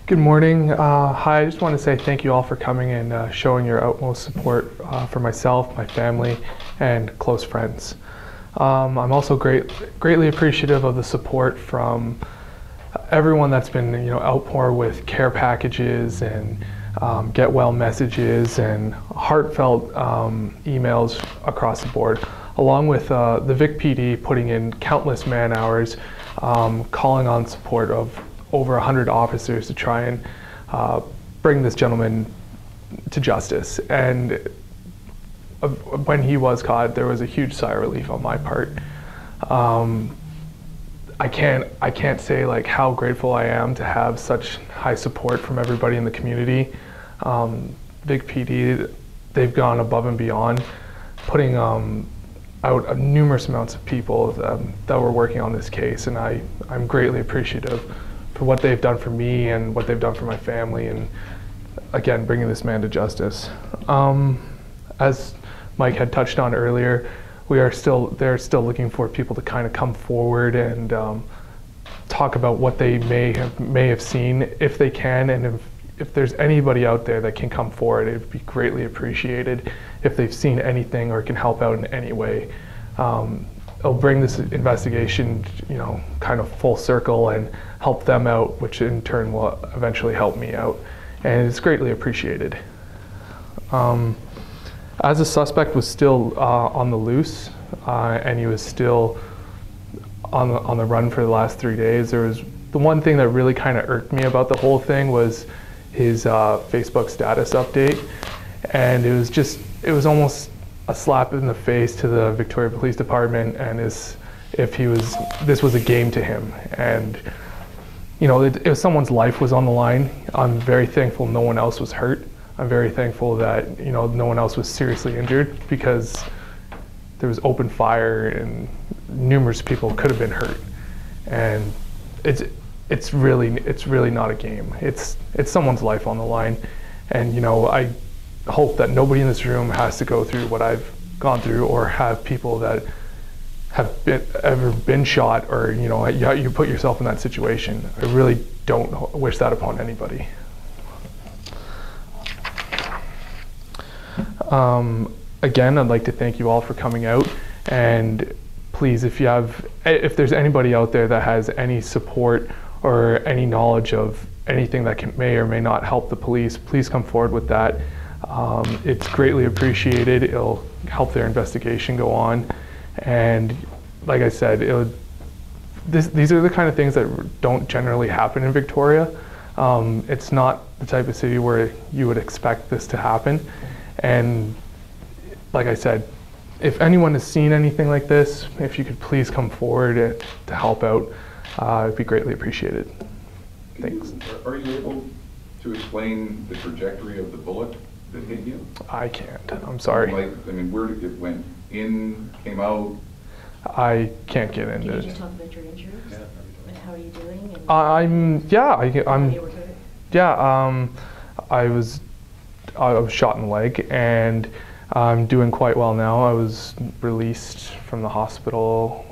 Good morning. Hi, I just want to say thank you all for coming and showing your utmost support for myself, my family, and close friends. I'm also greatly appreciative of the support from everyone that's been outpour with care packages and get well messages and heartfelt emails across the board, along with the VicPD putting in countless man hours, calling on support of over 100 officers to try and bring this gentleman to justice. And when he was caught, there was a huge sigh of relief on my part. I can't say like how grateful I am to have such high support from everybody in the community. VicPD, they've gone above and beyond, putting out numerous amounts of people that were working on this case, and I'm greatly appreciative for what they've done for me and what they've done for my family, and again, bringing this man to justice. As Mike had touched on earlier, they're still looking for people to kind of come forward and talk about what they may have seen, if they can, and if there's anybody out there that can come forward, it would be greatly appreciated if they've seen anything or can help out in any way. It'll bring this investigation, kind of full circle and help them out, which in turn will eventually help me out, and it's greatly appreciated. As the suspect was still on the loose, and he was still on the run for the last 3 days, there was the one thing that really kind of irked me about the whole thing was his Facebook status update, and it was almost a slap in the face to the Victoria Police Department, and this was a game to him, and if someone's life was on the line, I'm very thankful no one else was hurt. I'm very thankful that no one else was seriously injured, because there was open fire and numerous people could have been hurt, and it's really not a game. It's someone's life on the line, and I hope that nobody in this room has to go through what I've gone through, or have people that have ever been shot, or you put yourself in that situation. I really don't wish that upon anybody. Again, I'd like to thank you all for coming out, and please, if there's anybody out there that has any support or any knowledge of anything that may or may not help the police, please come forward with that. It's greatly appreciated. It'll help their investigation go on, and like I said, these are the kind of things that don't generally happen in Victoria. It's not the type of city where you would expect this to happen, and like I said, if anyone has seen anything like this, if you could please come forward to help out, it'd be greatly appreciated. Thanks. Are you able to explain the trajectory of the bullet that hit you? I can't. I'm sorry. Where did it went in, came out? I can't get into it. Can you just talk about your injuries? Yeah. And how are you doing? I was shot in the leg, and I'm doing quite well now. I was released from the hospital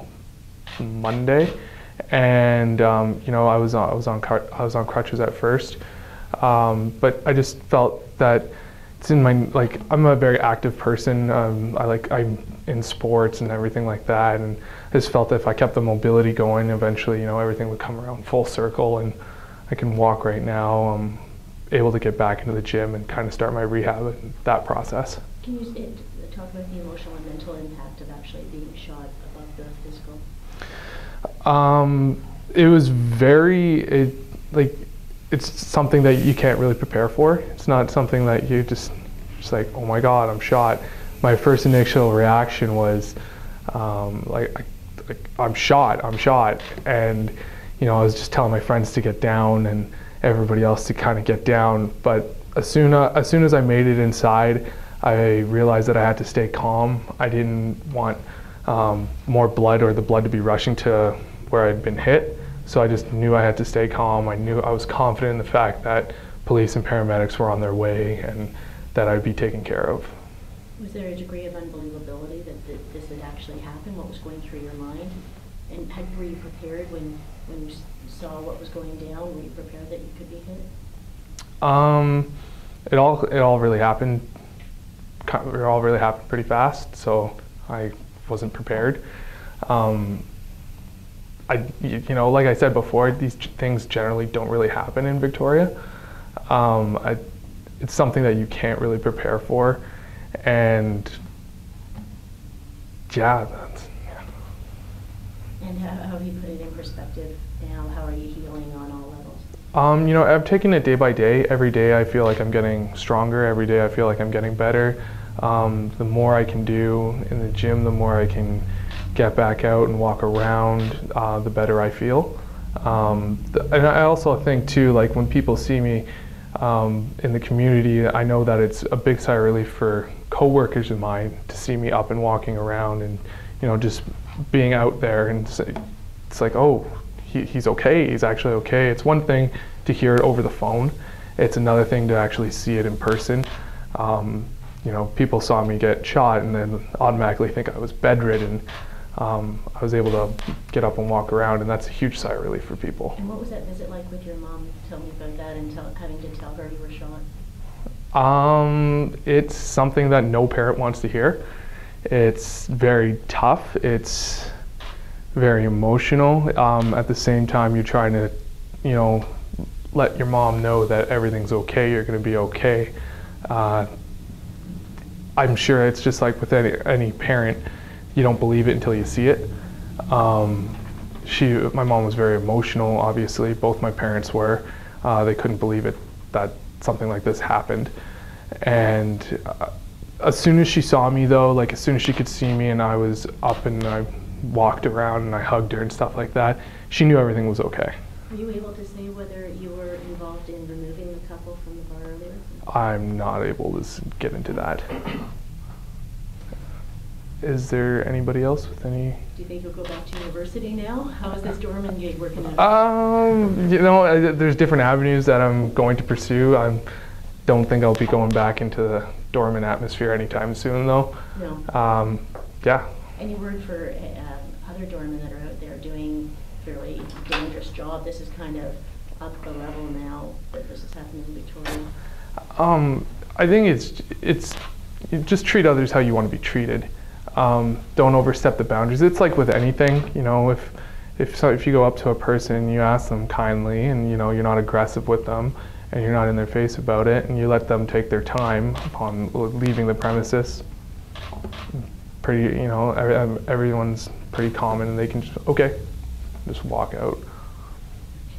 Monday, and I was on crutches at first, but I just felt that it's in my, I'm a very active person. I'm in sports and everything like that, and I just felt that if I kept the mobility going, eventually everything would come around full circle, and I can walk right now. I'm able to get back into the gym and kind of start my rehab and that process. Can you talk about the emotional and mental impact of actually being shot above the physical? It was it's something that you can't really prepare for. It's not something that you just like, oh my God, I'm shot. My first initial reaction was I'm shot, and I was just telling my friends to get down and everybody else to kind of get down. But as soon as I made it inside, I realized that I had to stay calm. I didn't want more blood or the blood to be rushing to where I'd been hit. So I just knew I had to stay calm. I was confident in the fact that police and paramedics were on their way and that I'd be taken care of. Was there a degree of unbelievability that this had actually happened? What was going through your mind? And were you prepared when you saw what was going down? Were you prepared that you could be hit? It all really happened. It all really happened pretty fast, so I wasn't prepared. Like I said before, these things generally don't really happen in Victoria. It's something that you can't really prepare for, and yeah. And how have you put it in perspective now? How are you healing on all levels? I'm taking it day by day. Every day I feel like I'm getting stronger. Every day I feel like I'm getting better. The more I can do in the gym, the more I can get back out and walk around, the better I feel. And I also think too, like when people see me in the community, I know that it's a big sigh of relief for coworkers of mine to see me up and walking around and, just being out there, and it's like, oh, he's okay, he's actually okay. It's one thing to hear it over the phone. It's another thing to actually see it in person. People saw me get shot and then automatically think I was bedridden. I was able to get up and walk around, and that's a huge sigh of relief for people. And what was that visit like with your mom? Tell me about that, and having to tell her you were shot. It's something that no parent wants to hear. It's very tough. It's very emotional. At the same time, you're trying to, let your mom know that everything's okay. You're going to be okay. I'm sure it's just like with any parent. You don't believe it until you see it. My mom was very emotional, obviously. Both my parents were. They couldn't believe it that something like this happened. And as soon as she saw me though, like as soon as she could see me and I was up and I walked around and I hugged her and stuff like that, she knew everything was okay. Were you able to say whether you were involved in removing the couple from the bar earlier? I'm not able to get into that. Is there anybody else with any? Do you think you'll go back to university now? How is this doorman gig working out? There's different avenues that I'm going to pursue. I don't think I'll be going back into the doorman atmosphere anytime soon, though. No. Yeah. Any word for other doormen that are out there doing a fairly dangerous job? This is kind of up the level now that this is happening in Victoria. I think it's you just treat others how you want to be treated. Don't overstep the boundaries. It's like with anything, if you go up to a person and you ask them kindly and you're not aggressive with them and you're not in their face about it and you let them take their time upon leaving the premises, everyone's pretty common and they can just walk out.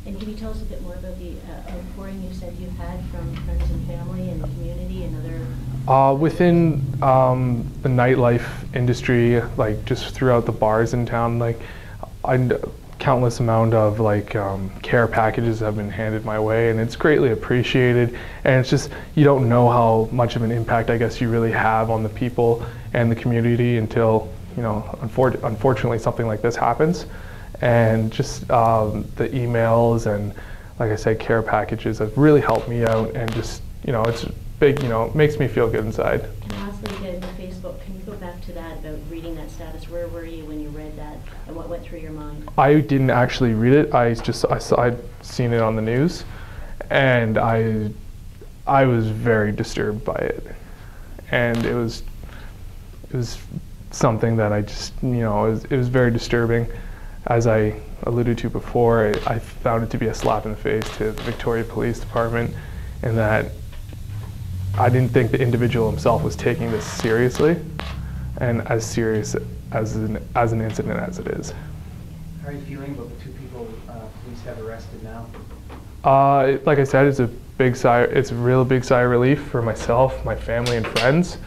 And can you tell us a bit more about the reporting you said you've had from friends and family and the community and other? Within the nightlife industry, like just throughout the bars in town, countless amount of care packages have been handed my way, and it's greatly appreciated. And it's just, you don't know how much of an impact I guess you really have on the people and the community until unfortunately something like this happens. And just the emails and, like I said, care packages have really helped me out, and just it's big, it makes me feel good inside. And lastly, again, the Facebook, can you go back to that about reading that status? Where were you when you read that, and what went through your mind? I didn't actually read it. I'd seen it on the news, and I was very disturbed by it, and it was something that I just it was very disturbing. As I alluded to before, I found it to be a slap in the face to the Victoria Police Department, and that I didn't think the individual himself was taking this seriously, and as serious as an incident as it is. How are you feeling about the two people police have arrested now? Like I said, it's a real big sigh of relief for myself, my family, and friends.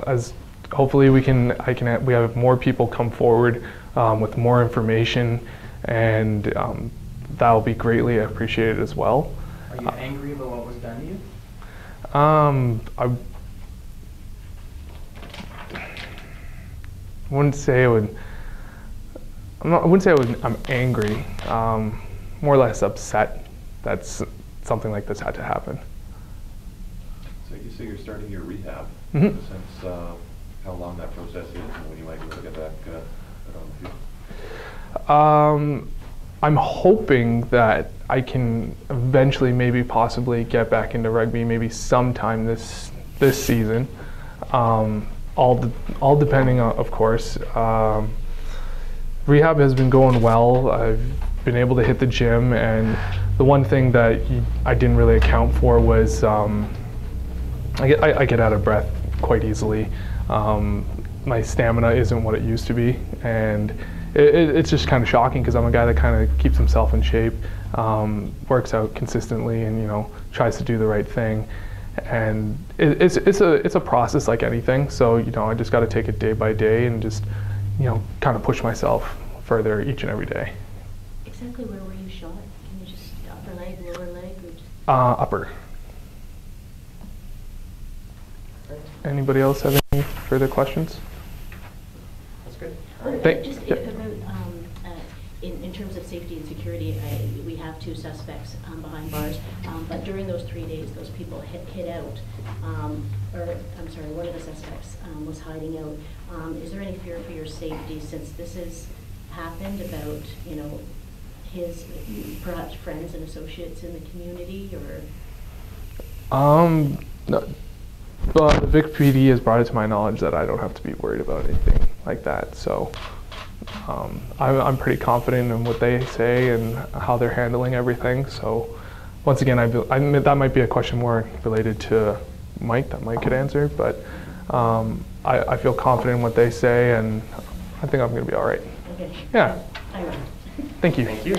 As hopefully we have more people come forward with more information, and that will be greatly appreciated as well. Are you angry about what was done to you? I wouldn't say I'm angry. More or less upset that something like this had to happen. So you say you're starting your rehab. Mm-hmm. In the sense how long that process is and when you might be able to get back on the field? I'm hoping that I can eventually maybe possibly get back into rugby maybe sometime this season. All depending on, of course. Rehab has been going well. I've been able to hit the gym, and the one thing that I didn't really account for was I get out of breath quite easily. My stamina isn't what it used to be, and it's just kind of shocking because I'm a guy that kind of keeps himself in shape, works out consistently, and tries to do the right thing. And it's a process like anything. So I just got to take it day by day and just kind of push myself further each and every day. Exactly where were you shot? Can you just upper leg, lower leg, or just Upper. Anybody else have any further questions? That's good. Just about in terms of safety and security, we have 2 suspects behind bars, but during those 3 days, those people hid out, or I'm sorry, one of the suspects was hiding out. Is there any fear for your safety since this has happened about, his perhaps friends and associates in the community, or? No, but the VicPD has brought it to my knowledge that I don't have to be worried about anything like that. So I'm pretty confident in what they say and how they're handling everything. So once again, that might be a question more related to Mike that Mike could answer, but I feel confident in what they say, and I think I'm going to be all right. Okay. Yeah. All right. Thank you. Thank you.